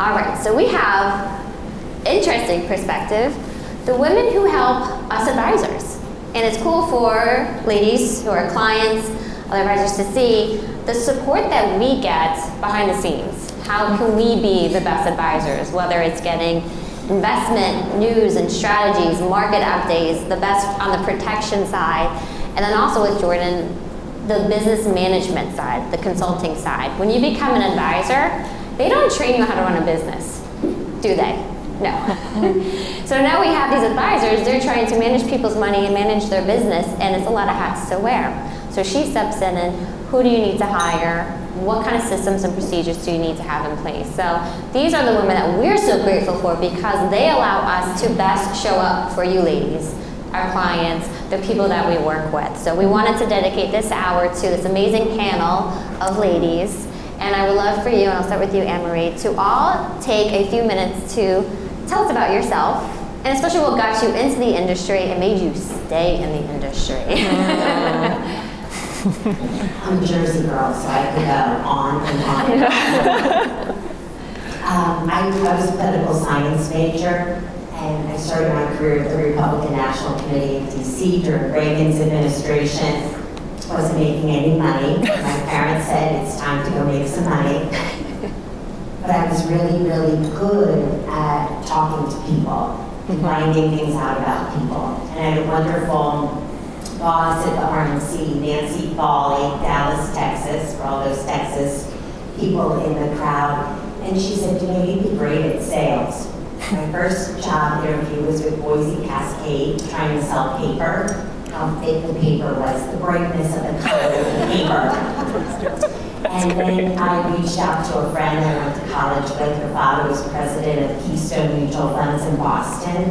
All right, so we have interesting perspective. The women who help us advisors. And it's cool for ladies who are clients, other advisors to see the support that we get behind the scenes. How can we be the best advisors, whether it's getting investment news and strategies, market updates, the best on the protection side, and then also with Jordan, the business management side, the consulting side. When you become an advisor, they don't train you how to run a business, do they? No. So now we have these advisors, they're trying to manage people's money and manage their business, and it's a lot of hats to wear. So she steps in and who do you need to hire? What kind of systems and procedures do you need to have in place? So these are the women that we're so grateful for because they allow us to best show up for you ladies, our clients, the people that we work with. So we wanted to dedicate this hour to this amazing panel of ladies. And I would love for you, and I'll start with you, Annmarie, to all take a few minutes to tell us about yourself, and especially what got you into the industry and made you stay in the industry. I'm a Jersey girl, so I could go on and on. I was a political science major, and I started my career at the Republican National Committee in D.C. during Reagan's administration. Wasn't making any money. My parents said it's time to go make some money. But I was really, really good at talking to people and finding things out about people. And I had a wonderful boss at the RNC, Nancy Foley, Dallas, Texas, for all those Texas people in the crowd. And she said, you know, you'd be great at sales. My first job interview was with Boise Cascade, trying to sell paper. How thick the paper was, the brightness of the color of the paper. And then I reached out to a friend I went to college with. Her father was president of Keystone Mutual Funds in Boston.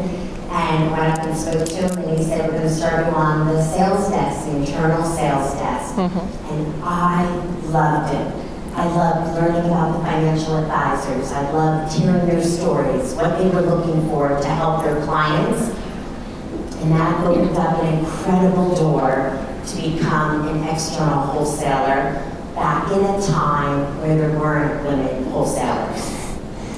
And I went up and spoke to him, and he said, we're going to start you on the sales desk, the internal sales desk. And I loved it. I loved learning about the financial advisors. I loved hearing their stories, what they were looking for to help their clients. And that opened up an incredible door to become an external wholesaler back in a time where there weren't women wholesalers.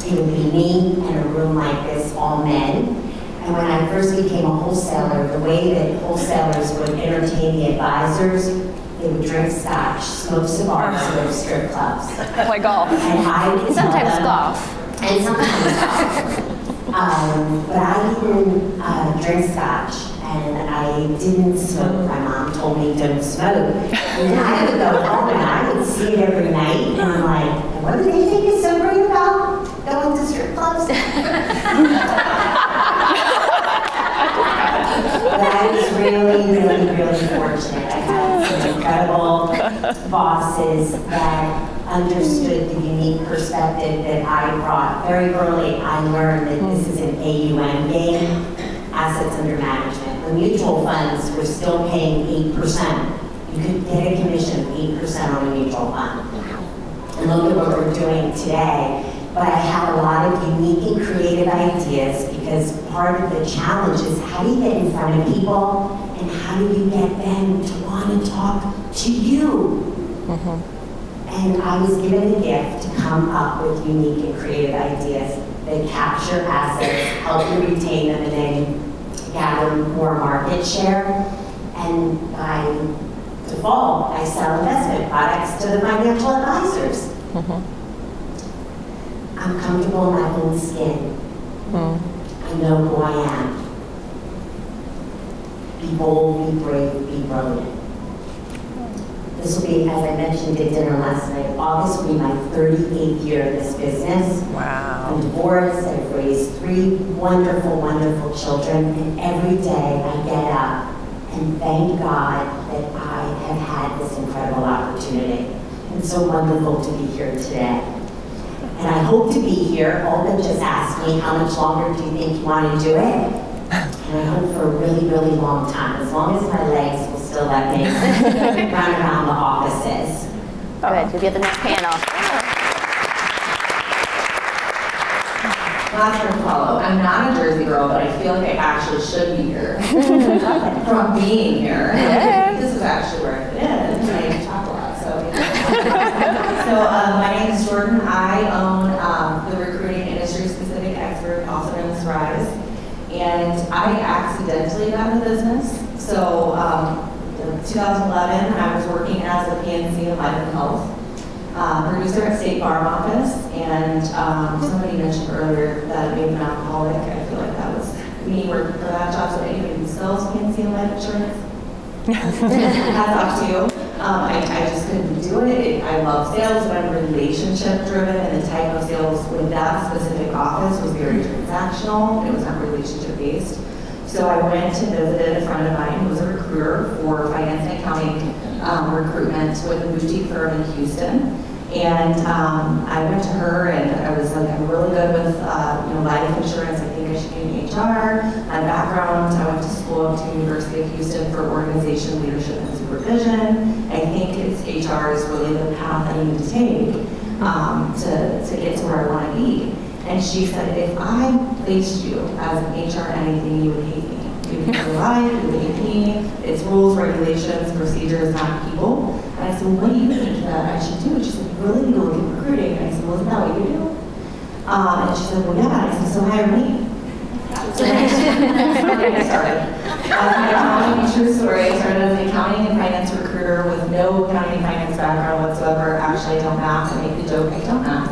It would be me in a room like this, all men. And when I first became a wholesaler, the way that wholesalers would entertain the advisors, they would drink scotch, smoke cigars, and go to strip clubs. Play golf. And I would Sometimes tell them, golf. And sometimes golf. But I didn't drink scotch, and I didn't smoke. My mom told me don't smoke. And then I would go home, and I would see it every night, and I'm like, what do they think is so great about going to strip clubs? But I was really, really, really fortunate. I had some incredible bosses that understood the unique perspective that I brought. Very early, I learned that this is an AUM game, assets under management. When mutual funds were still paying 8%, you could get a commission of 8% on a mutual fund. And look at what we're doing today. But I had a lot of unique and creative ideas because part of the challenge is how do you get in front of people and how do you get them to want to talk to you? And I was given the gift to come up with unique and creative ideas that capture assets, help you retain them, and then gather more market share. And by default, I sell investment products to the financial advisors. I'm comfortable in my own skin. I know who I am. Be bold, be brave, be brilliant. This will be, as I mentioned at dinner last night, August will be my 38th year in this business. Wow. I'm divorced, I've raised 3 wonderful, wonderful children, and every day I get up and thank God that I have had this incredible opportunity. It's so wonderful to be here today. And I hope to be here. Olga just asked me, how much longer do you think you want to do it? And I hope for a really, really long time, as long as my legs will still let me run around the offices. Good, we'll be at the next panel. Not sure to follow. I'm not a Jersey girl, but I feel like I actually should be here from being here. Yeah. This is actually where I fit in. I talk a lot, so. So my name is Jordan. I own the recruiting And I accidentally got in the business. So in 2011, I was working as a PNC in Life and Health producer at State Farm Office. And somebody mentioned earlier that maybe an alcoholic. I feel like that was me working for that job. So anybody who sells PNC and life insurance, hats off to you. I just couldn't do it. I love sales, but I'm relationship driven, and the type of sales with that specific office was very transactional. It was not relationship based. So I went and visited a friend of mine who was a recruiter for finance and accounting recruitment with a boutique firm in Houston. And I went to her and I was like, I'm really good with life insurance. I think I should be in HR. My background, I went to school to the University of Houston for organization, leadership, and supervision. I think HR is really the path I need to take to get to where I want to be. And she said, if I placed you as an HR anything, you would hate me. You would hate your life, you would hate me. It's rules, regulations, procedures, not people. And I said, well, what do you think that I should do? She said, you really need to look at recruiting. And I said, well, isn't that what you do? And she said, well, yeah. And I said, so hire me. So that's where I started. True story. I started as an accounting and finance recruiter with no accounting and finance background whatsoever. Actually, I don't math. I make the joke, I don't math.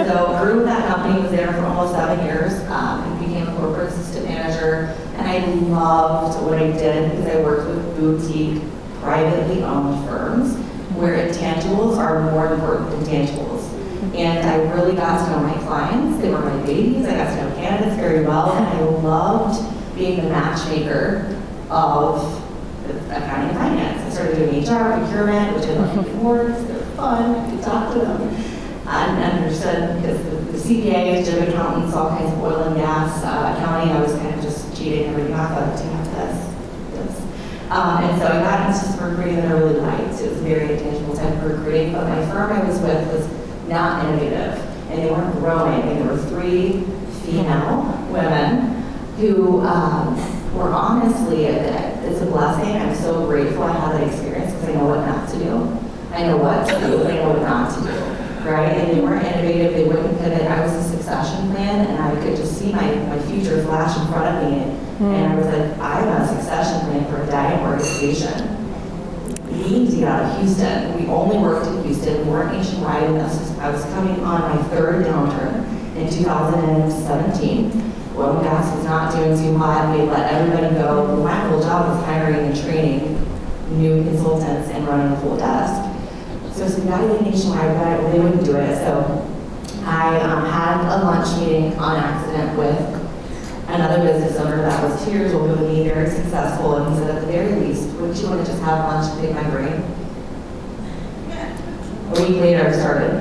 So grew with that company, was there for almost 7 years, and became a corporate assistant manager. And I loved what I did because I worked with boutique, privately owned firms where intangibles are more important than tangibles. And I really got to know my clients. They were my babies. I got to know candidates very well. And I loved being the matchmaker of accounting and finance. I started doing HR, procurement, which I loved before because they're fun. I could talk to them. And understood because the CPAs, general accountants, all kinds of oil and gas, accounting, I was kind of just cheating everything off of to have this. And so I got into some recruiting that I really liked. It was a very intangible type of recruiting, but my firm I was with was not innovative, and they weren't growing. And there were 3 female women who were honestly, it's a blessing. I'm so grateful I had that experience because I know what not to do. I know what to do, but I know what not to do. Right? And they weren't innovative, they wouldn't pivot. I was a succession plan, and I could just see my future flash in front of me. And I was like, I'm on a succession plan for a dying organization. We need to get out of Houston. We only worked in Houston, we weren't nationwide, and I was coming on my 3rd downturn in 2017. Oil and gas was not doing too hot, we let everybody go. My whole job was hiring and training new consultants and running a full desk. So we got to be nationwide, but they wouldn't do it. So I had a lunch meeting on accident with another business owner that was 2 years older than me, very successful, and he said, at the very least, wouldn't you want to just have lunch and pick my brain? A week later, I started.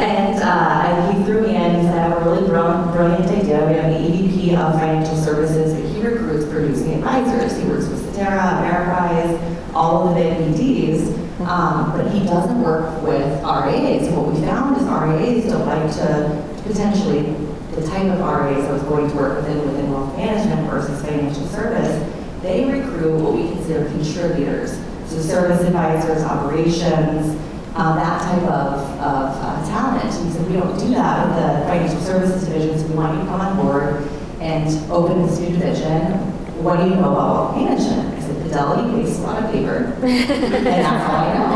And he threw me in, he said, I have a really brilliant idea. We have the EVP of Financial Services, and he recruits producing advisors. He works with Cetera, Ameriprise, all of the big BDs. But he doesn't work with RIAs. And what we found is RIAs don't like to, potentially, the type of RIAs I was going to work within wealth management versus financial service, they recruit what we consider contributors. So service advisors, operations, that type of talent. And he said, we don't do that with the financial services division, so we want you to come on board and open this new division. What do you know about wealth management? I said, Fidelity wastes a lot of paper, and that's all I know.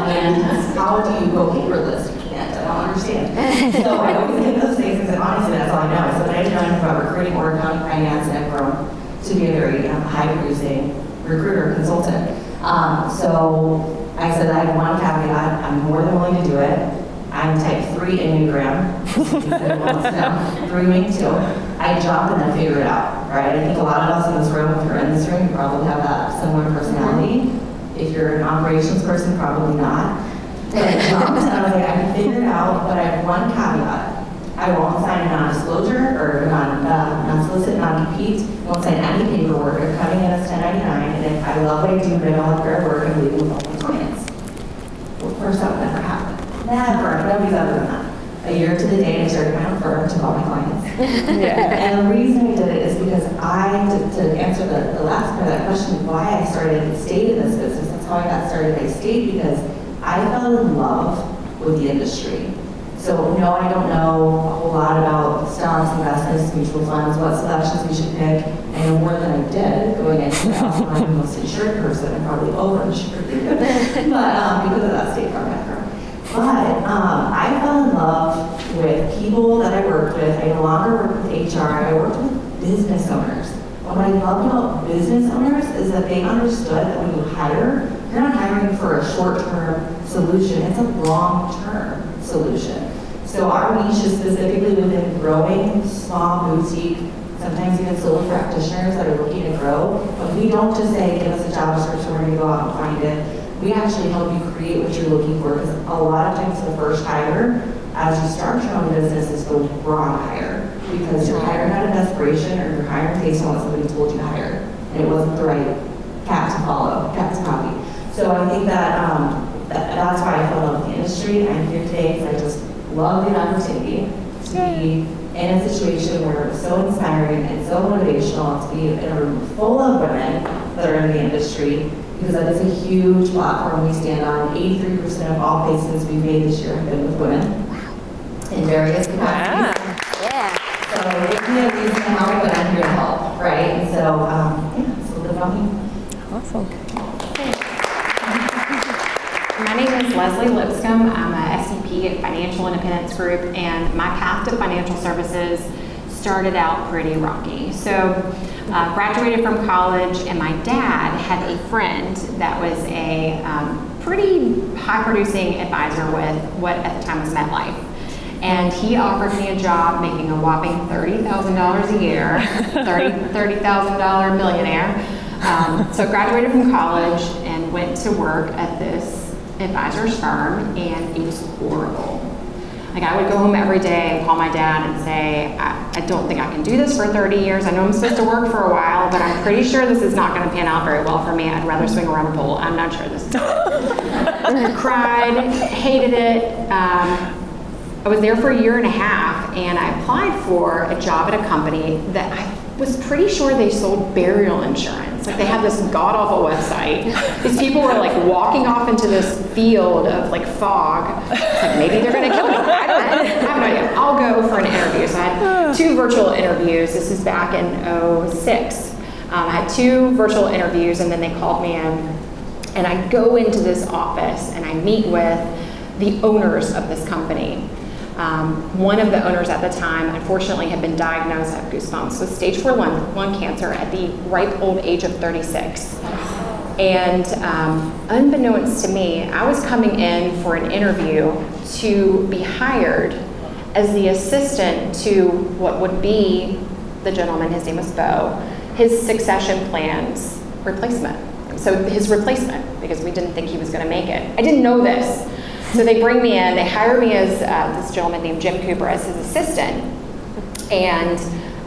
And how do you go paperless? You can't, I don't understand. So I always get those things and said, honestly, that's all I know. So I didn't know anything about recruiting or accounting, finance, and I've grown to be a very high-producing recruiter consultant. So I said, I have one caveat, I'm more than willing to do it. I'm type 3 Enneagram, 3 wing 2. I jump and then figure it out, right? I think a lot of us in this room, if you're in this room, you probably have that similar personality. If you're an operations person, probably not. But I jumped and I was like, I can figure it out, but I have one caveat. I won't sign a non-disclosure or non-solicit, non-compete. I won't sign any paperwork. I'm coming in as 1099, and if I love what I do, but I don't have fair work, I'm leaving with all my clients. Well, of course, that would never happen. Never. Nobody's ever done that. A year to the day, I started my own firm to all my clients. And the reason we did it is because to answer the last part of that question, why I stayed in this business, that's how I got started. I stayed because I fell in love with the industry. So no, I don't know a whole lot about stocks, investments, mutual funds, what selections we should pick. I know more than I did going into it. I'm the most insured person. I'm probably over-insured. But because of that State Farm background. But I fell in love with people that I worked with. I no longer work with HR. I worked with business owners. What I loved about business owners is that they understood that when you hire, you're not hiring for a short-term solution. It's a long-term solution. So our niche is specifically within growing small boutique, sometimes even solo practitioners that are looking to grow. But we don't just say, give us a job description, we're going to go out and find it. We actually help you create what you're looking for, because a lot of times the first hire, as you start your own business, is the wrong hire. Because you're hiring out of desperation, or you're hiring based on what somebody told you to hire. And it wasn't the right cat to follow, cat to copy. So I think that that's why I fell in love with the industry. I'm here today because I just love the opportunity to be in a situation where it's so inspiring and so motivational to be in a room full of women that are in the industry, because that is a huge platform we stand on. 83% of all placements we've made this year have been with women in various capacities. Yeah. So it can be a reason to help, but I'm here to help, right? And so, yeah, it's a little bit about me. Awesome. My name is Leslie Lipscomb. I'm a SVP at Financial Independence Group, and my path to financial services started out pretty rocky. So, graduated from college, and my dad had a friend that was a pretty high-producing advisor with what at the time was MetLife. And he offered me a job making a whopping $30,000 a year, $30,000 millionaire. So graduated from college and went to work at this advisor's firm, and it was horrible. Like, I would go home every day and call my dad and say, I don't think I can do this for 30 years. I know I'm supposed to work for a while, but I'm pretty sure this is not going to pan out very well for me. I'd rather swing around a pole. I'm not sure this is I cried, hated it. I was there for a year and a half, and I applied for a job at a company that I was pretty sure they sold burial insurance. Like, they had this god-awful website. These people were like walking off into this field of like fog. It's like, maybe they're gonna kill me. I have no idea. I'll go for an interview. So I had 2 virtual interviews. This is back in 2006. I had 2 virtual interviews, and then they called me in, and I go into this office and I meet with the owners of this company. One of the owners at the time, unfortunately, had been diagnosed, I have goosebumps, with stage 4 lung cancer at the ripe old age of 36. And unbeknownst to me, I was coming in for an interview to be hired as the assistant to what would be the gentleman, his name was Bo, his succession plan's replacement. So his replacement, because we didn't think he was going to make it. I didn't know this. So they bring me in, they hire me as this gentleman named Jim Cooper as his assistant. And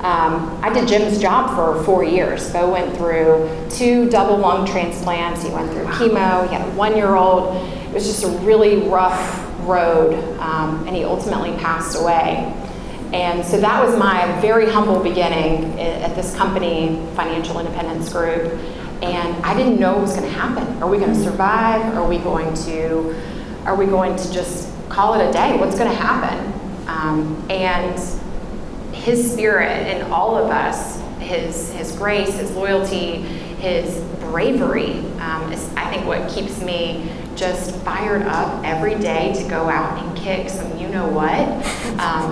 I did Jim's job for 4 years. Bo went through 2 double lung transplants. He went through chemo. He had a 1-year-old. It was just a really rough road, and he ultimately passed away. And so that was my very humble beginning at this company, Financial Independence Group. And I didn't know what was going to happen. Are we going to survive? Are we going to just call it a day? What's going to happen? And his spirit in all of us, his grace, his loyalty, his bravery, is I think what keeps me just fired up every day to go out and kick some you-know-what,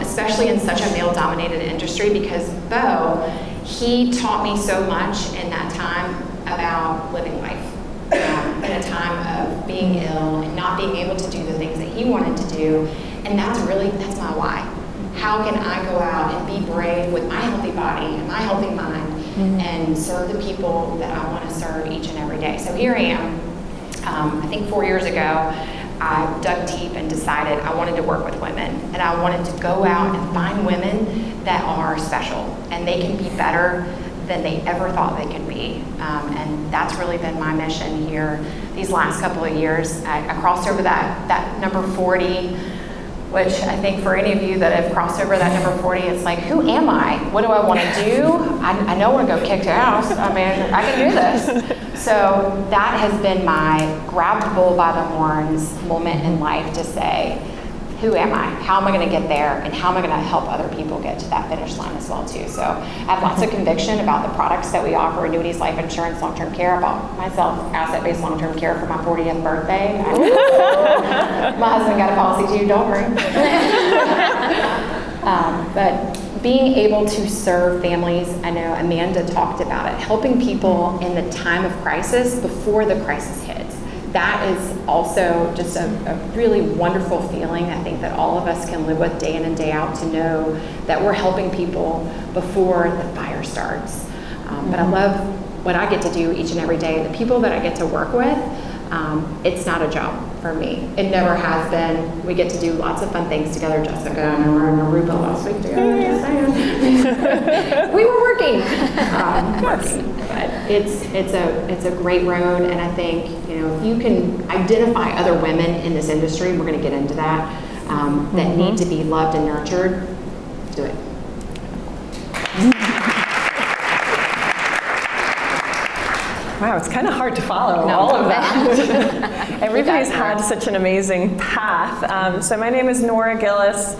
especially in such a male-dominated industry, because Bo, he taught me so much in that time about living life. In a time of being ill and not being able to do the things that he wanted to do. And that's my why. How can I go out and be brave with my healthy body and my healthy mind and serve the people that I want to serve each and every day? So here I am. I think 4 years ago, I dug deep and decided I wanted to work with women. And I wanted to go out and find women that are special and they can be better than they ever thought they could be. And that's really been my mission here these last couple of years. I crossed over that number 40, which I think for any of you that have crossed over that number 40, it's like, who am I? What do I want to do? I know I want to go kick ass. I mean, I can do this. So that has been my grab the bull by the horns moment in life to say, who am I? How am I going to get there? And how am I going to help other people get to that finish line as well too? So I have lots of conviction about the products that we offer: annuities, life insurance, long-term care. I bought myself asset-based long-term care for my 40th birthday. My husband got a policy too, don't worry. But being able to serve families, I know Amanda talked about it, helping people in the time of crisis before the crisis hits. That is also just a really wonderful feeling, I think, that all of us can live with day in and day out, to know that we're helping people before the fire starts. But I love what I get to do each and every day. The people that I get to work with, it's not a job for me. It never has been. We get to do lots of fun things together. Jessica and I were in Aruba last week together. Just saying. We were working. But it's a great road, and I think, you know, if you can identify other women in this industry, we're going to get into that, that need to be loved and nurtured, do it. Wow, it's kind of hard to follow all of that. Everybody's had such an amazing path. So my name is Nora Gillis.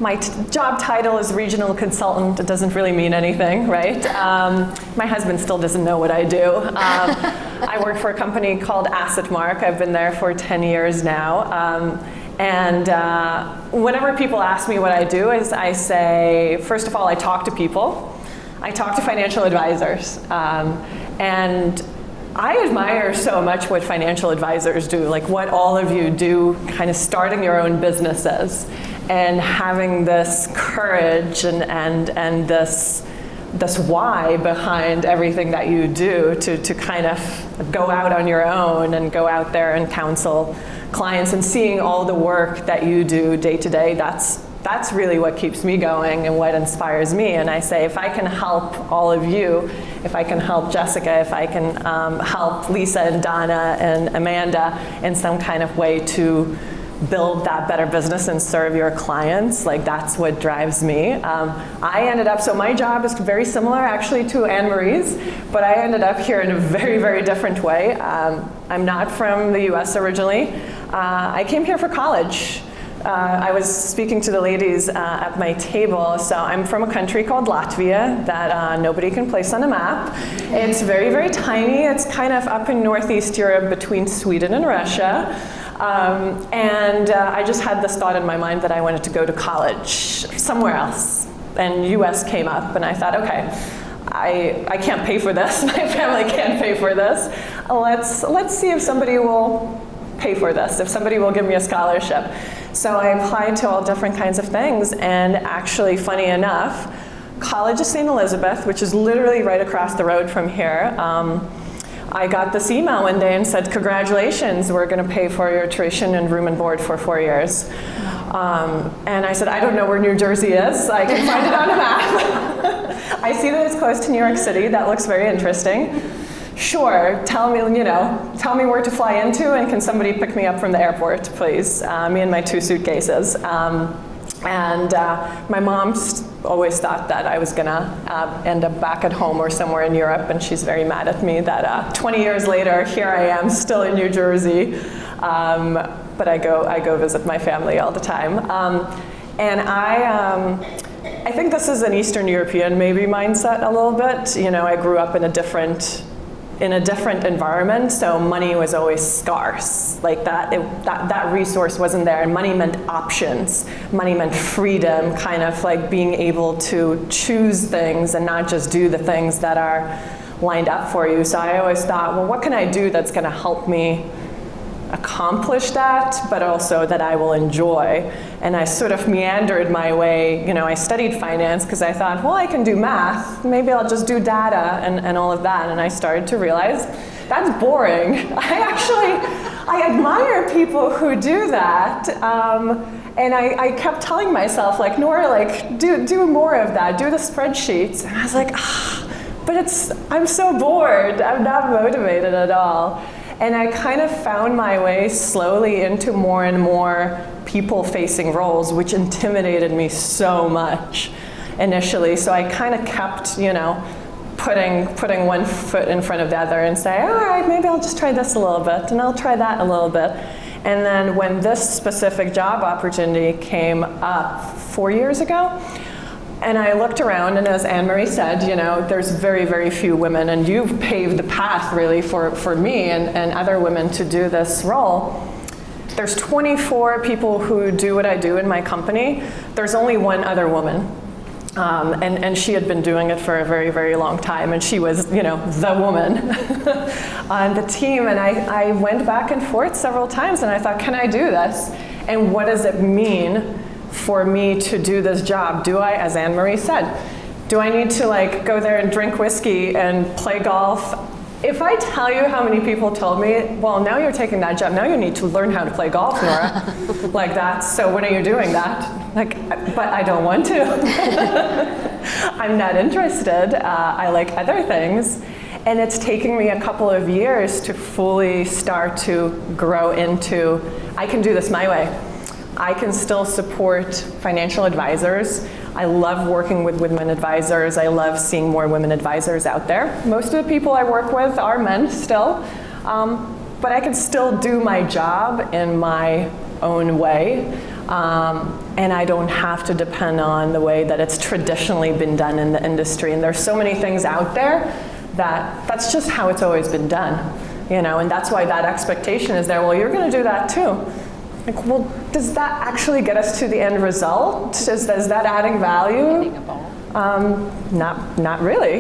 My job title is regional consultant. It doesn't really mean anything, right? My husband still doesn't know what I do. I work for a company called Assetmark. I've been there for 10 years now. And whenever people ask me what I do, I say, first of all, I talk to people. I talk to financial advisors. And I admire so much what financial advisors do, like what all of you do, kind of starting your own businesses and having this courage and this why behind everything that you do to kind of go out on your own and go out there and counsel clients, and seeing all the work that you do day to day. That's really what keeps me going and what inspires me. And I say, if I can help all of you, if I can help Jessica, if I can help Lisa and Donna and Amanda in some kind of way to build that better business and serve your clients, like that's what drives me. I ended up, so my job is very similar actually to Anne-Marie's, but I ended up here in a very, very different way. I'm not from the US originally. I came here for college. I was speaking to the ladies at my table. So I'm from a country called Latvia that nobody can place on a map. It's very, very tiny. It's kind of up in Northeast Europe between Sweden and Russia. And I just had this thought in my mind that I wanted to go to college somewhere else. And US came up, and I thought, okay, I can't pay for this. My family can't pay for this. Let's see if somebody will pay for this, if somebody will give me a scholarship. So I applied to all different kinds of things, and actually, funny enough, College of St. Elizabeth, which is literally right across the road from here, I got this email one day and said, congratulations, we're going to pay for your tuition and room and board for 4 years. And I said, I don't know where New Jersey is. I can find it on a map. I see that it's close to New York City. That looks very interesting. Sure, tell me where to fly into, and can somebody pick me up from the airport, please? Me and my 2 suitcases. And my mom always thought that I was gonna end up back at home or somewhere in Europe, and she's very mad at me that 20 years later, here I am still in New Jersey. But I go visit my family all the time. And I think this is an Eastern European maybe mindset a little bit. You know, I grew up in a different environment, so money was always scarce. Like that resource wasn't there, and money meant options. Money meant freedom, kind of like being able to choose things and not just do the things that are lined up for you. So I always thought, well, what can I do that's going to help me accomplish that, but also that I will enjoy? And I sort of meandered my way. You know, I studied finance because I thought, well, I can do math. Maybe I'll just do data and all of that. And I started to realize that's boring. I admire people who do that. And I kept telling myself, like, Nora, like, do more of that. Do the spreadsheets. And I was like, but I'm so bored. I'm not motivated at all. And I kind of found my way slowly into more and more people-facing roles, which intimidated me so much initially. So I kind of kept, you know, putting one foot in front of the other and say, all right, maybe I'll just try this a little bit, and I'll try that a little bit. And then when this specific job opportunity came up 4 years ago, and I looked around, and as Annmarie said, you know, there's very, very few women, and you've paved the path really for me and other women to do this role. There's 24 people who do what I do in my company. There's only one other woman. And she had been doing it for a very, very long time, and she was, you know, the woman on the team. And I went back and forth several times, and I thought, can I do this? And what does it mean for me to do this job? Do I, as Annmarie said, do I need to like go there and drink whiskey and play golf? If I tell you how many people told me, well, now you're taking that job, now you need to learn how to play golf, Nora. Like that, so when are you doing that? Like, but I don't want to. I'm not interested. I like other things. And it's taking me a couple of years to fully start to grow into, I can do this my way. I can still support financial advisors. I love working with women advisors. I love seeing more women advisors out there. Most of the people I work with are men still, but I can still do my job in my own way, and I don't have to depend on the way that it's traditionally been done in the industry. And there's so many things out there that's just how it's always been done, you know, and that's why that expectation is there. Well, you're going to do that too. Like, well, does that actually get us to the end result? Is that adding value? Not really.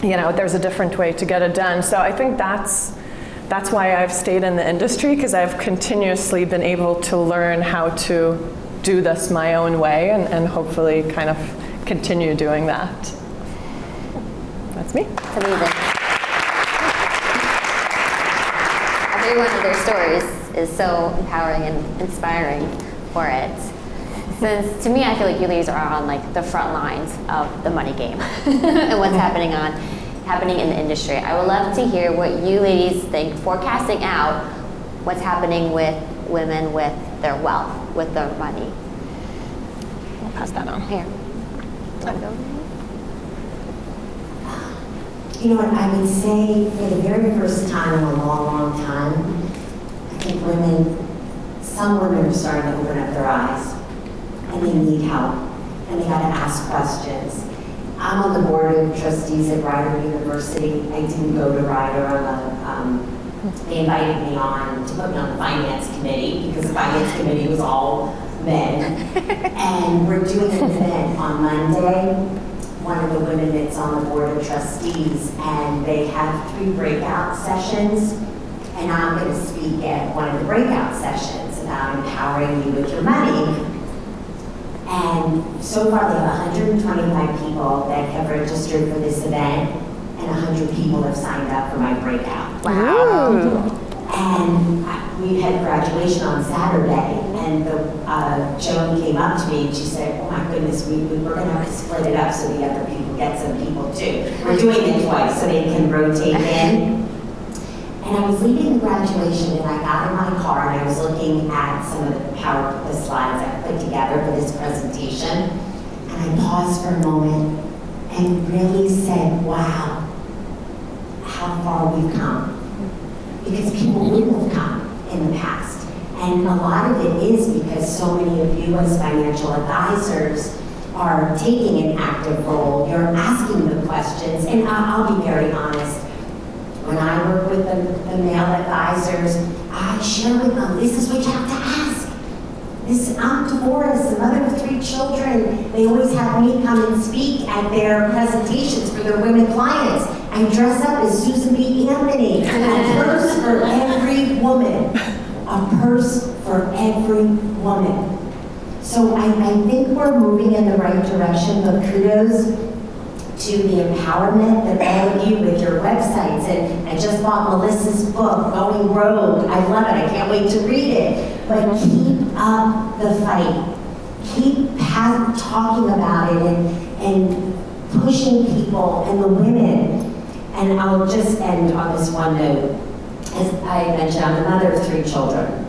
You know, there's a different way to get it done. So I think that's why I've stayed in the industry, because I've continuously been able to learn how to do this my own way and hopefully kind of continue doing that. That's me. It's amazing. Every one of their stories is so empowering and inspiring for it. Since to me, I feel like you ladies are on like the front lines of the money game and what's happening in the industry. I would love to hear what you ladies think, forecasting out what's happening with women with their wealth, with their money. I'll pass that on. Here. You know what, I would say for the very first time in a long, long time, I think some women are starting to open up their eyes, and they need help, and they got to ask questions. I'm on the board of trustees at Rider University. I didn't go to Rider. They invited me on to put me on the finance committee, because the finance committee was all men. And we're doing an event on Monday. One of the women that's on the board of trustees, and they have 3 breakout sessions, and I'm going to speak at one of the breakout sessions about empowering you with your money. And so far they have 125 people that have registered for this event, and 100 people have signed up for my breakout. Wow. And we had graduation on Saturday, and Joan came up to me and she said, oh my goodness, we're going to have to split it up so the other people get some people too. We're doing it twice so they can rotate in. And I was leaving the graduation, and I got in my car, and I was looking at some of the slides I put together for this presentation, and I paused for a moment and really said, wow, how far we've come. Because people wouldn't have come in the past. And a lot of it is because so many of you as financial advisors are taking an active role. You're asking the questions, and I'll be very honest. When I work with the male advisors, I share with them, this is what you have to ask. I'm divorced, the mother of 3 children. They always have me come and speak at their presentations for their women clients. I dress up as Susan B. Anthony. A purse for every woman. A purse for every woman. So I think we're moving in the right direction, but kudos to the empowerment that all of you with your websites, and I just bought Melissa's book, Going Rogue. I love it, I can't wait to read it. But keep up the fight. Keep talking about it and pushing people and the women. And I'll just end on this one note. As I mentioned, I'm the mother of 3 children.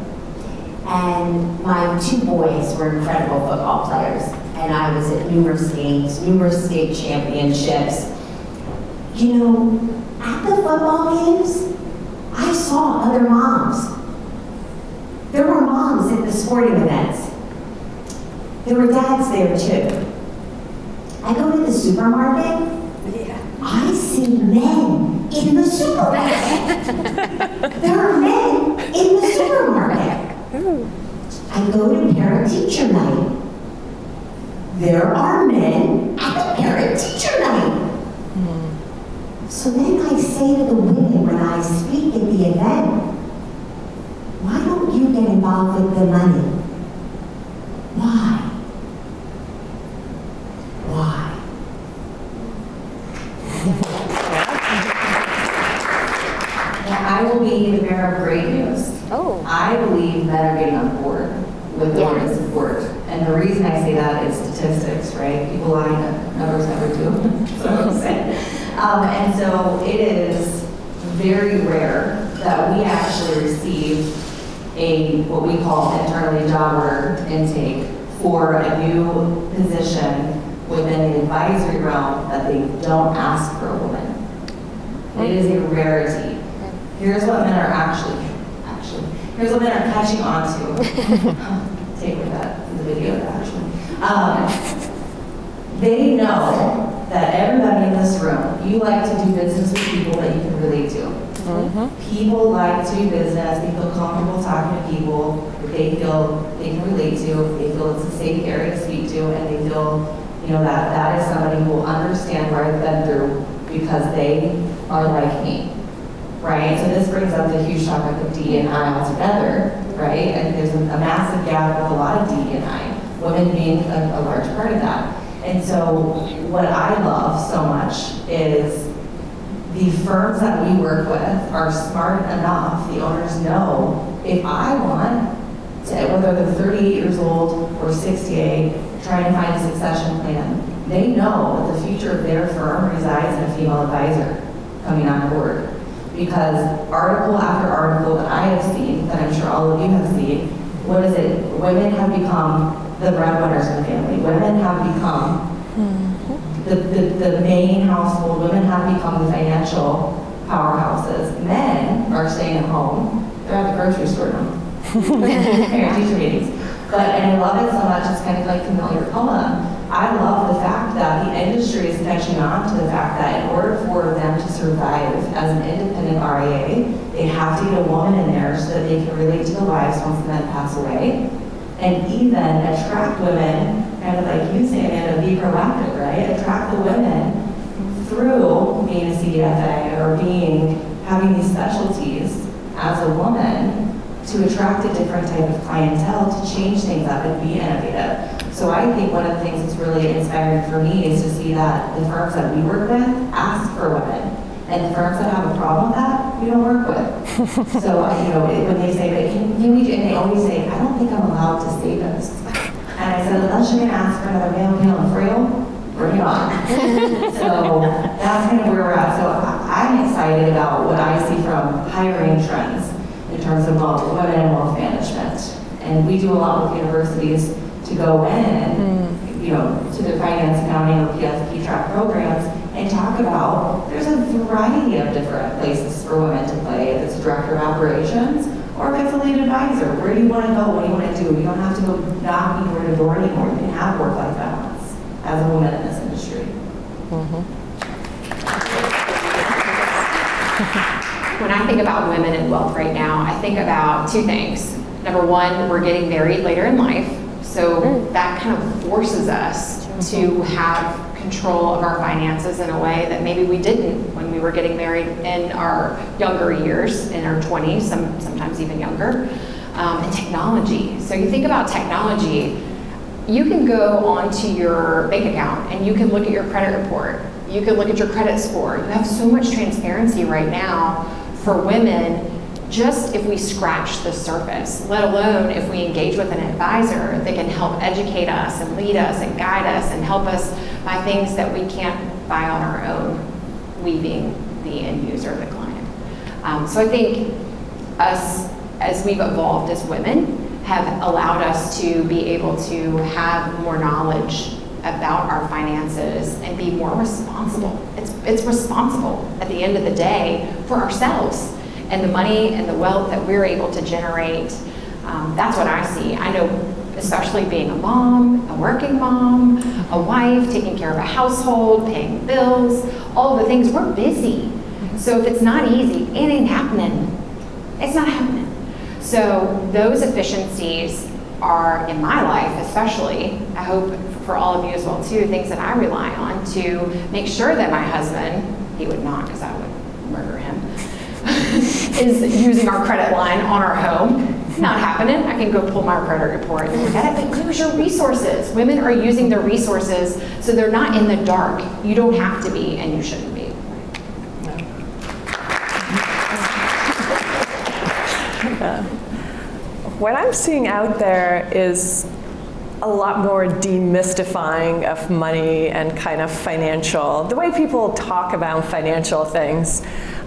And my 2 boys were incredible football players. And I was at numerous games, numerous state championships. You know, at the football games, I saw other moms. sporting events. There were dads there too. I go to the supermarket, I see men in the supermarket. There are men in the supermarket. I go to parent-teacher night. There are men at the parent-teacher night. So then I say to the women when I speak at the event, why don't you get involved with the money? Why? Why? I will be the bearer of great news. Oh. I believe men are getting on board with the women's support. And the reason I say that is statistics, right? People lie, numbers never do. So I'm saying. And so it is very rare that we actually receive what we call internally job order intake for a new position within the advisory realm that they don't ask for a woman. It is a rarity. Here's what men are here's what men are catching on to. Take with that in the video, actually. They know that everybody in this room, you like to do business with people that you can relate to. People like to do business, they feel comfortable talking to people that they feel they can relate to, they feel it's a safe area to speak to, and they feel, that is somebody who will understand what I've been through because they are like me. Right? So this brings up the huge topic of DE&I altogether, right? And there's a massive gap with a lot of DE&I, women being a large part of that. And so what I love so much is the firms that we work with are smart enough, the owners know, if I want to, whether they're 38 years old or 68, trying to find a succession plan, they know that the future of their firm resides in a female advisor coming on board. Because article after article that I have seen, that I'm sure all of you have seen, what is it? Women have become the breadwinners in the family. Women have become the main household. Women have become the financial powerhouses. Men are staying at home. They're at the grocery store now. Parent-teacher meetings. And I love it so much, it's kind of like familiar poem. I love the fact that the industry is catching on to the fact that in order for them to survive as an independent RIA, they have to get a woman in there so that they can relate to the wives once the men pass away, and even attract women, kind of like you say, Amanda, be proactive, right? Attract the women through being a CDFA or having these specialties as a woman to attract a different type of clientele, to change things up and be innovative. So I think one of the things that's really inspiring for me is to see that the firms that we work with ask for women. And the firms that have a problem with that, we don't work with. So, when they say, but can we do, and they always say, I don't think I'm allowed to say this. And I said, unless you're gonna ask for another male, pale, and frail, bring it on. So that's kind of where we're at. So I'm excited about what I see from hiring trends in terms of women in wealth management. And we do a lot with universities to go in, to their finance, accounting, or PFP track programs and talk about there's a variety of different places for women to play. If it's a director of operations or if it's a lead advisor, where do you want to go? What do you want to do? You don't have to go knocking door to door anymore. You can have work-life balance as a woman in this industry. When I think about women in wealth right now, I think about two things. Number one, we're getting married later in life. So that kind of forces us to have control of our finances in a way that maybe we didn't when we were getting married in our younger years, in our 20s, sometimes even younger. And technology. So you think about technology, you can go onto your bank account and you can look at your credit report. You can look at your credit score. You have so much transparency right now for women, just if we scratch the surface, let alone if we engage with an advisor that can help educate us and lead us and guide us and help us buy things that we can't buy on our own, we being the end user, the client. So I think us, as we've evolved as women, have allowed us to be able to have more knowledge about our finances and be more responsible. It's responsible at the end of the day for ourselves and the money and the wealth that we're able to generate That's what I see. I know, especially being a mom, a working mom, a wife, taking care of a household, paying bills, all of the things, we're busy. So if it's not easy, it ain't happening. It's not happening. So those efficiencies are, in my life especially, I hope for all of you as well too, things that I rely on to make sure that my husband, he would not because I would murder him, is using our credit line on our home. Not happening. I can go pull my credit report and look at it, but use your resources. Women are using their resources so they're not in the dark. You don't have to be, and you shouldn't be. What I'm seeing out there is a lot more demystifying of money and kind of financial, the way people talk about financial things.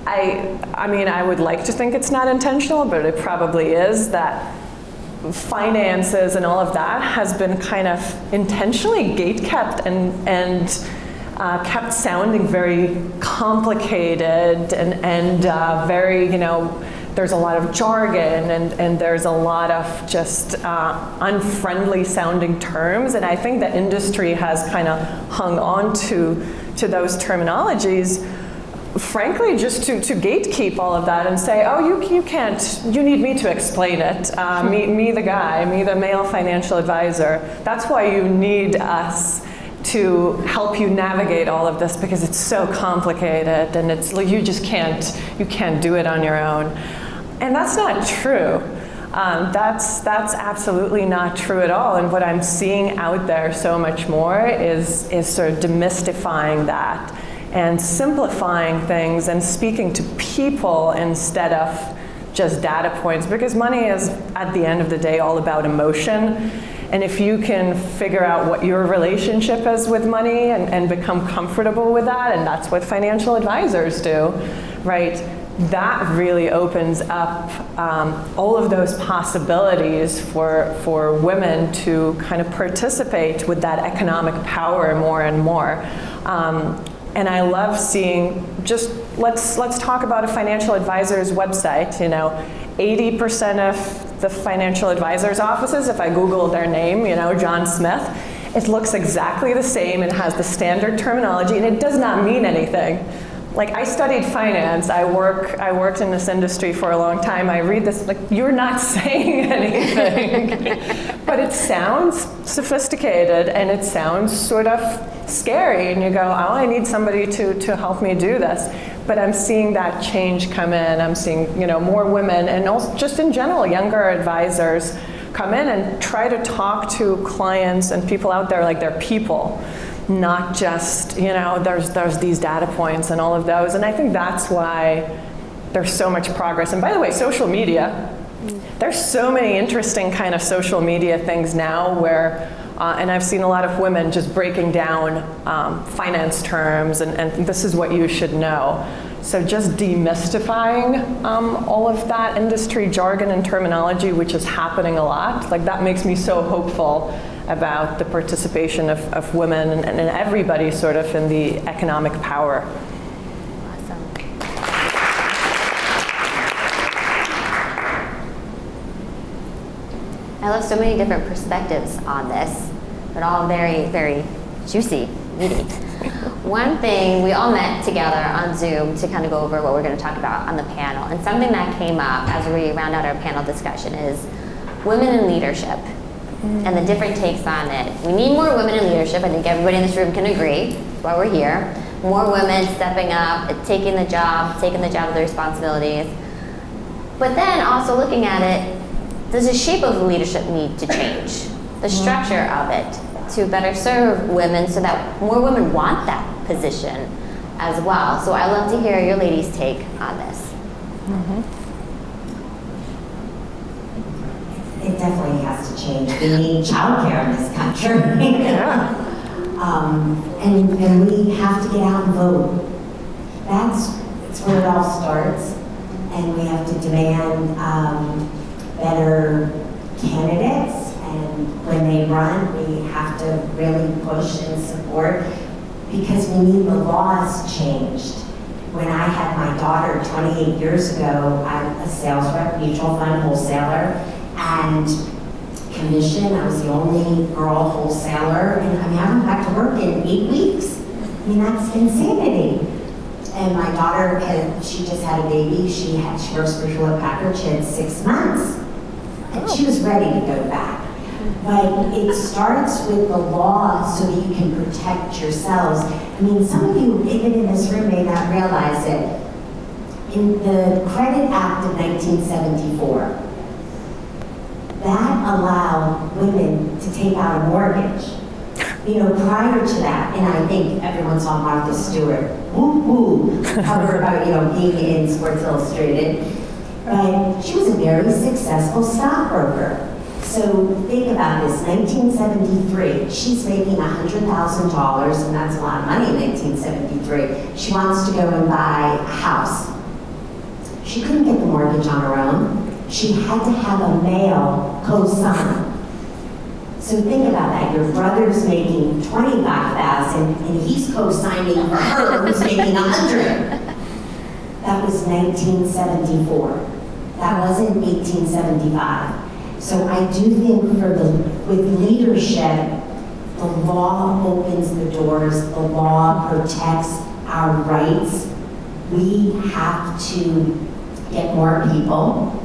I mean, I would like to think it's not intentional, but it probably is, that finances and all of that has been kind of intentionally gatekept and kept sounding very complicated and very, you know, there's a lot of jargon and there's a lot of just unfriendly sounding terms, and I think the industry has kind of hung on to those terminologies, frankly, just to gatekeep all of that and say, oh, you can't, you need me to explain it. Me the guy, me the male financial advisor. That's why you need us to help you navigate all of this, because it's so complicated and it's you just can't do it on your own. And that's not true. That's absolutely not true at all. And what I'm seeing out there so much more is sort of demystifying that and simplifying things and speaking to people instead of just data points, because money is, at the end of the day, all about emotion. And if you can figure out what your relationship is with money and become comfortable with that, and that's what financial advisors do, right? That really opens up all of those possibilities for women to kind of participate with that economic power more and more. And I love seeing, just let's talk about a financial advisor's website. You know, 80% of the financial advisor's offices, if I Google their name, you know, John Smith, it looks exactly the same and has the standard terminology, and it does not mean anything. Like, I studied finance, I worked in this industry for a long time, I read this, like, you're not saying anything. But it sounds sophisticated and it sounds sort of scary, and you go, oh, I need somebody to help me do this. But I'm seeing that change come in. I'm seeing, you know, more women, and also just in general, younger advisors come in and try to talk to clients and people out there like they're people. Not just, you know, there's these data points and all of those. And I think that's why there's so much progress. And by the way, social media, there's so many interesting kind of social media things now where, and I've seen a lot of women just breaking down finance terms and this is what you should know. So just demystifying all of that industry jargon and terminology, which is happening a lot, like that makes me so hopeful about the participation of women and everybody sort of in the economic power. Awesome. I love so many different perspectives on this, but all very, very juicy, meaty. One thing, we all met together on Zoom to kind of go over what we're going to talk about on the panel, and something that came up as we round out our panel discussion is women in leadership. And the different takes on it. We need more women in leadership. I think everybody in this room can agree. That's why we're here. More women stepping up, taking the job of the responsibilities. But then also looking at it, does the shape of the leadership need to change? The structure of it to better serve women so that more women want that position as well. So I'd love to hear your ladies' take on this. It definitely has to change. We need childcare in this country. And we have to get out and vote. That's where it all starts. And we have to demand better candidates. And when they run, we have to really push and support, because we need the laws changed. When I had my daughter 28 years ago, I'm a sales rep, mutual fund wholesaler, and and commission. I was the only girl wholesaler, and I haven't back to work in 8 weeks. I mean, that's insanity. And my daughter, she just had a baby. She works for Hewlett Packard. She had 6 months, and she was ready to go back. But it starts with the law so that you can protect yourselves. I mean, some of you, even in this room, may not realize it. In the Credit Act of 1974, that allowed women to take out a mortgage. You know, prior to that, and I think everyone saw Martha Stewart, woo-woo, cover about, you know, being in Sports Illustrated. But she was a very successful stockbroker. So think about this, 1973, she's making $100,000, and that's a lot of money in 1973. She wants to go and buy a house. She couldn't get the mortgage on her own. She had to have a male co-sign. So think about that. Your brother's making $25,000 and he's co-signing for her who's making $100,000. That was 1974. That wasn't 1875. So I do think with leadership, the law opens the doors, the law protects our rights. We have to get more people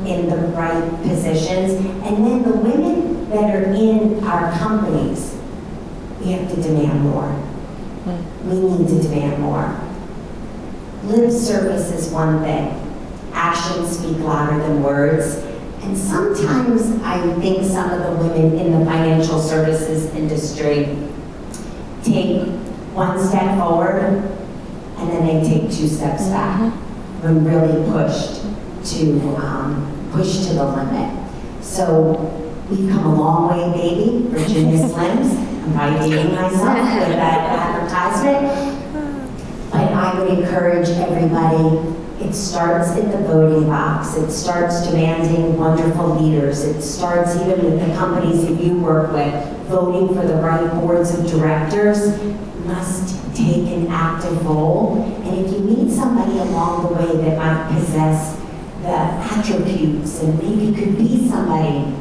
in the right positions. And then the women that are in our companies, we have to demand more. We need to demand more. Lip service is one thing. Actions speak louder than words. And sometimes I think some of the women in the financial services industry take one step forward and then they take 2 steps back when really pushed to the limit. So we've come a long way, baby. Virginia Slims. I'm probably dating myself with that advertisement. But I would encourage everybody, it starts in the voting box. It starts demanding wonderful leaders. It starts even with the companies that you work with, voting for the right boards of directors. Must take an active role. And if you meet somebody along the way that might possess the attributes and maybe could be somebody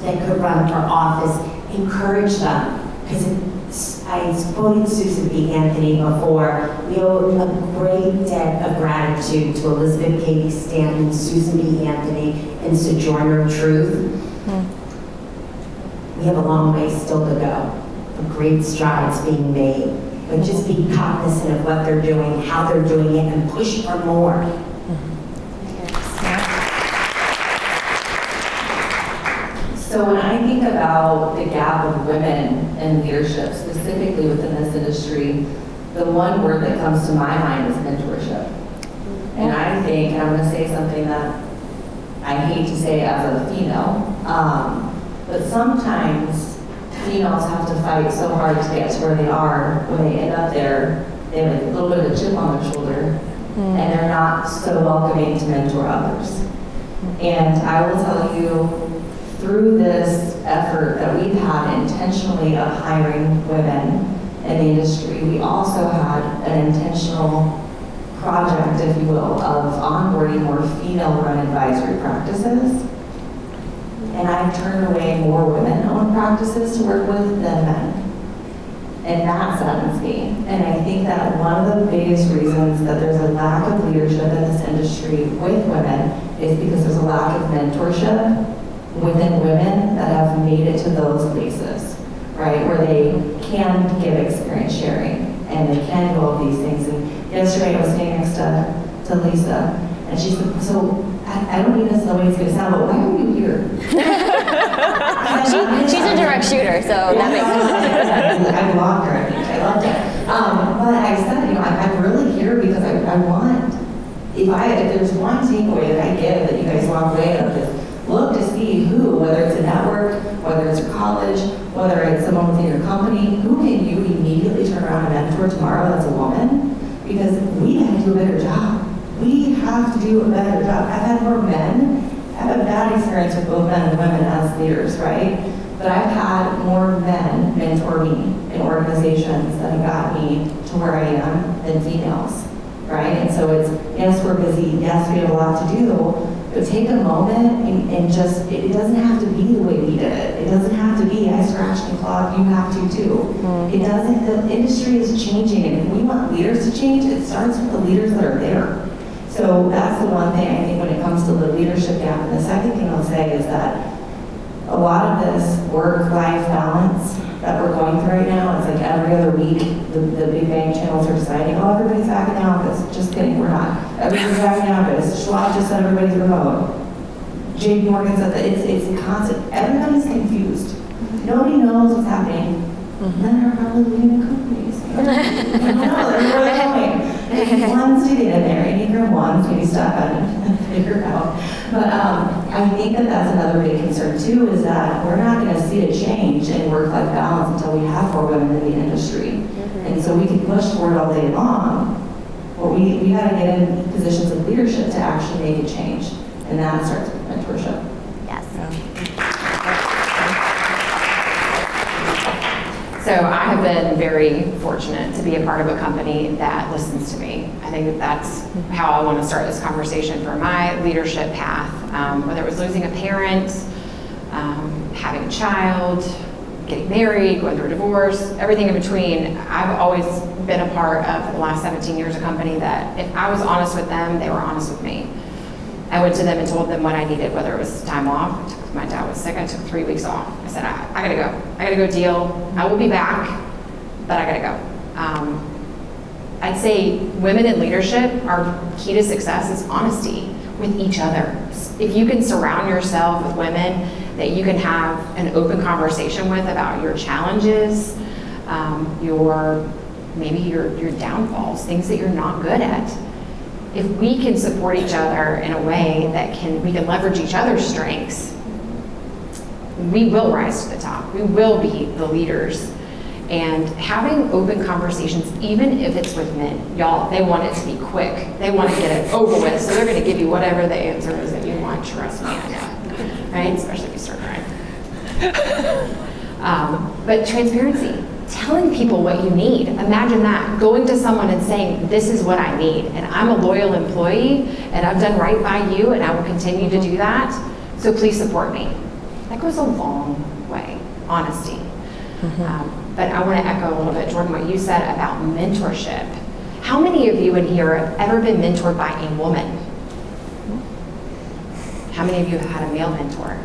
that could run for office, encourage them. Because I quoted Susan B. Anthony before. We owe a great debt of gratitude to Elizabeth Cady Stanton, Susan B. Anthony, and Sojourner Truth. We have a long way still to go. Great strides being made. But just be cognizant of what they're doing, how they're doing it, and push for more. So when I think about the gap of women in leadership, specifically within this industry, the one word that comes to my mind is mentorship. And I think, and I'm going to say something that I hate to say as a female, but sometimes females have to fight so hard to get to where they are. When they end up there, they have a little bit of a chip on their shoulder, and they're not so welcoming to mentor others. And I will tell you, through this effort that we've had intentionally of hiring women in the industry, we also had an intentional project, if you will, of onboarding more female-run advisory practices. And I've turned away more women-owned practices to work with than men. And that saddens me. And I think that one of the biggest reasons that there's a lack of leadership in this industry with women is because there's a lack of mentorship within women that have made it to those places, right? Where they can give experience sharing and they can do all these things. And yesterday I was sitting next to Lisa, and she said, so I don't mean this in the way it's going to sound, but why are you here? She's a direct shooter, so that makes sense. I blocked her, I think. I loved it. But I said, I'm really here because I want, if there's one takeaway that I give that you guys walk away with is, look to see who, whether it's a network, whether it's your college, whether it's someone within your company, who can you immediately turn around and mentor tomorrow that's a woman? Because we have to do a better job. We have to do a better job. I've had more men. I've had a bad experience with both men and women as leaders, right? But I've had more men mentor me in organizations that have got me to where I am than females, right? And so it's, yes, we're busy. Yes, we have a lot to do. But take a moment and just, it doesn't have to be the way we did it. It doesn't have to be, I scratched and clawed, you have to too. It doesn't, the industry is changing, and if we want leaders to change, it starts with the leaders that are there. So that's the one thing I think when it comes to the leadership gap. And the second thing I'll say is that a lot of this work-life balance that we're going through right now, it's like every other week, the big bank channels are deciding, oh, everybody's back in the office. Just kidding, we're not. Everybody's back in the office. Schwab just said everybody's remote. JP Morgan said that it's a constant. Everybody's confused. Nobody knows what's happening. And then they're probably leaving the companies. I don't know, they're really going. And ones to get in there, Enneagram ones, maybe stop at and figure it out. But I think that that's another big concern too, is that we're not going to see a change in work-life balance until we have more women in the industry. And so we can push for it all day long, but we got to get in positions of leadership to actually make a change. And that starts with mentorship. Yes. So I have been very fortunate to be a part of a company that listens to me. I think that that's how I want to start this conversation for my leadership path, whether it was losing a parent, having a child, getting married, going through a divorce, everything in between. I've always been a part of the last 17 years a company that if I was honest with them, they were honest with me. I went to them and told them what I needed, whether it was time off. My dad was sick, I took 3 weeks off. I said, I gotta go. I gotta go deal. I will be back, but I gotta go. I'd say women in leadership, our key to success is honesty with each other. If you can surround yourself with women that you can have an open conversation with about your challenges, maybe your downfalls, things that you're not good at. If we can support each other in a way that we can leverage each other's strengths, we will rise to the top. We will be the leaders. And having open conversations, even if it's with men, y'all, they want it to be quick. They want to get it over with, so they're going to give you whatever the answer is that you want. Trust me, I know. Right? Especially if you start crying. But transparency. Telling people what you need. Imagine that. Going to someone and saying, this is what I need, and I'm a loyal employee, and I've done right by you, and I will continue to do that, so please support me. That goes a long way, honesty. But I want to echo a little bit, Jordan, what you said about mentorship. How many of you in here have ever been mentored by a woman? How many of you have had a male mentor?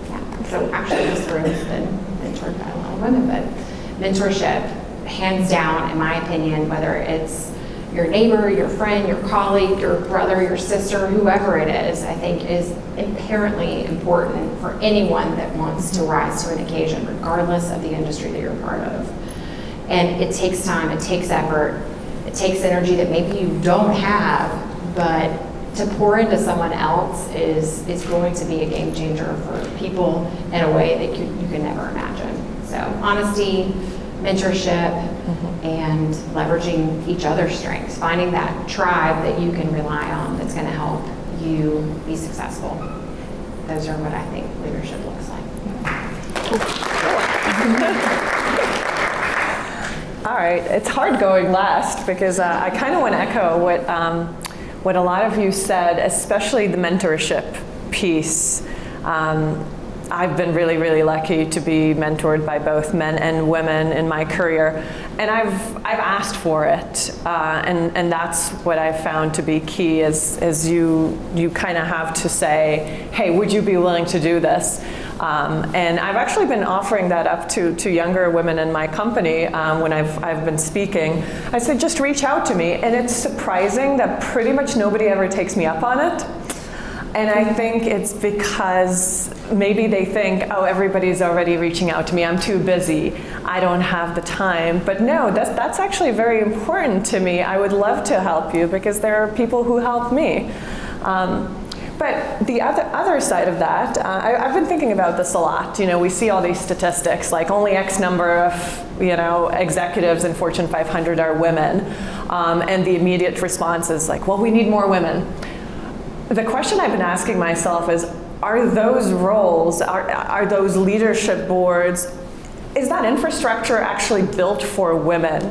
Yeah. So actually this room has been mentored by a lot of women, but mentorship, hands down, in my opinion, whether it's your neighbor, your friend, your colleague, your brother, your sister, whoever it is, I think is inherently important for anyone that wants to rise to an occasion, regardless of the industry that you're part of. And it takes time, it takes effort, it takes energy that maybe you don't have, but to pour into someone else is going to be a game changer for people in a way that you can never imagine. So honesty, mentorship, and leveraging each other's strengths, finding that tribe that you can rely on that's going to help you be successful. Those are what I think leadership looks like. All right, it's hard going last because I kind of want to echo what a lot of you said, especially the mentorship piece. I've been really, really lucky to be mentored by both men and women in my career, and I've asked for it, and that's what I've found to be key. Is you kind of have to say, hey, would you be willing to do this? And I've actually been offering that up to younger women in my company when I've been speaking. I said, just reach out to me, and it's surprising that pretty much nobody ever takes me up on it. And I think it's because maybe they think, oh, everybody's already reaching out to me. I'm too busy. I don't have the time. But no, that's actually very important to me. I would love to help you because there are people who help me. But the other side of that, I've been thinking about this a lot. You know, we see all these statistics, like only X number of, executives in Fortune 500 are women. And the immediate response is like, well, we need more women. The question I've been asking myself is, are those roles, are those leadership boards, is that infrastructure actually built for women?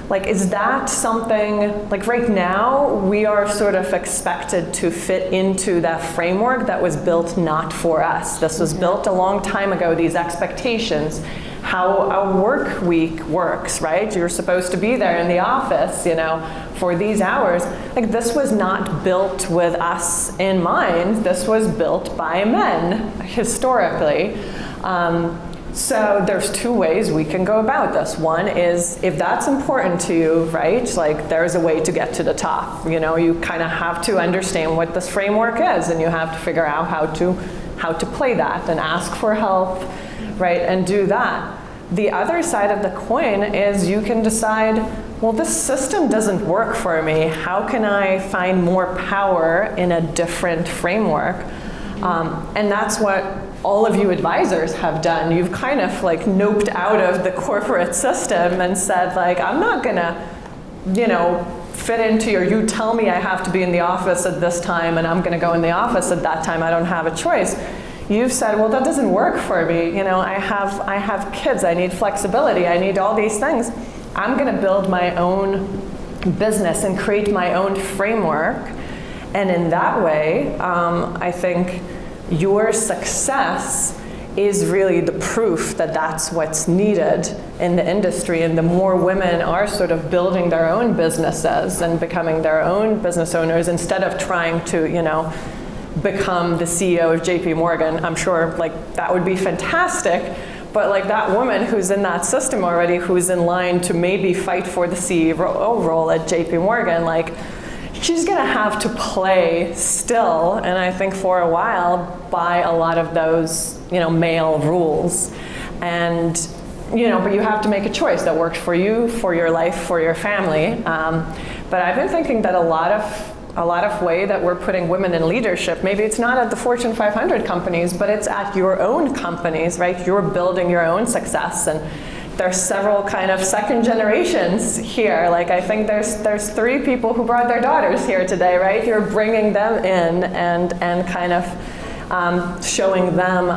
Like, is that something, like right now, we are sort of expected to fit into that framework that was built not for us. This was built a long time ago, these expectations, how a work week works, right? You're supposed to be there in the office, you know, for these hours. Like, this was not built with us in mind. This was built by men, historically. So there's two ways we can go about this. One is, if that's important to you, right, like there's a way to get to the top. You know, you kind of have to understand what this framework is, and you have to figure out how to play that and ask for help, right, and do that. The other side of the coin is you can decide, well, this system doesn't work for me. How can I find more power in a different framework? And that's what all of you advisors have done. You've kind of like noped out of the corporate system and said, like, I'm not gonna, you know, fit into your, you tell me I have to be in the office at this time and I'm gonna go in the office at that time, I don't have a choice. You've said, well, that doesn't work for me. You know, I have kids, I need flexibility, I need all these things. I'm gonna build my own business and create my own framework. And in that way, I think your success is really the proof that that's what's needed in the industry. And the more women are sort of building their own businesses and becoming their own business owners, instead of trying to, you know, become the CEO of JP Morgan, I'm sure like that would be fantastic. But like that woman who's in that system already, who's in line to maybe fight for the CEO role at JP Morgan, like, she's gonna have to play still, and I think for a while, by a lot of those, you know, male rules. And, you know, but you have to make a choice that works for you, for your life, for your family. But I've been thinking that a lot of way that we're putting women in leadership, maybe it's not at the Fortune 500 companies, but it's at your own companies, right? You're building your own success, and there's several kind of second generations here. Like, I think there's 3 people who brought their daughters here today, right? You're bringing them in and kind of showing them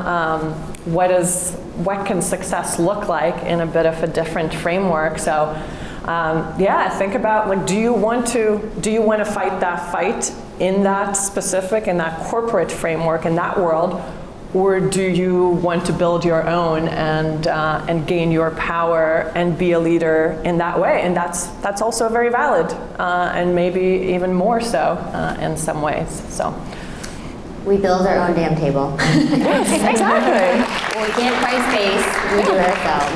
what can success look like in a bit of a different framework. So yeah, think about, like, do you want to fight that fight in that specific, in that corporate framework, in that world? Or do you want to build your own and gain your power and be a leader in that way? And that's also very valid, and maybe even more so in some ways. So We build our own damn table. exactly. We can't price space, we do it ourselves.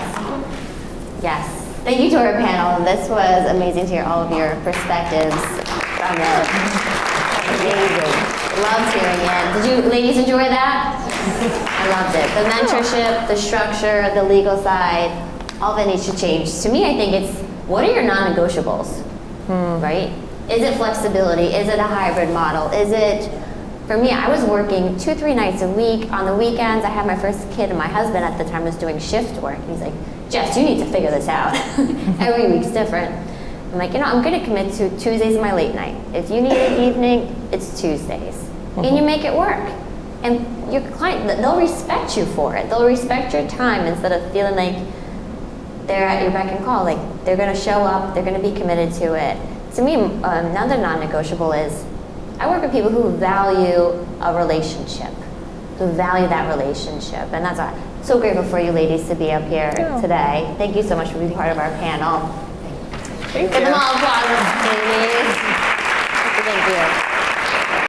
Yes. Thank you to our panel. This was amazing to hear all of your perspectives from it. Amazing. Loved hearing it. Did you ladies enjoy that? I loved it. The mentorship, the structure, the legal side, all of it needs to change. To me, I think it's, what are your non-negotiables, right? Is it flexibility? Is it a hybrid model? Is it, for me, I was working 2-3 nights a week. On the weekends, I had my first kid, and my husband at the time was doing shift work. He's like, Jess, you need to figure this out. Every week's different. I'm like, you know, I'm going to commit to Tuesdays my late night. If you need an evening, it's Tuesdays. And you make it work. And your client, they'll respect you for it. They'll respect your time instead of feeling like they're at your beck and call. Like, they're going to show up, they're going to be committed to it. To me, another non-negotiable is, I work with people who value a relationship, who value that relationship. And that's why I'm so grateful for you ladies to be up here today. Thank you so much for being part of our panel. Thank you. Give them all applause, ladies. Thank you.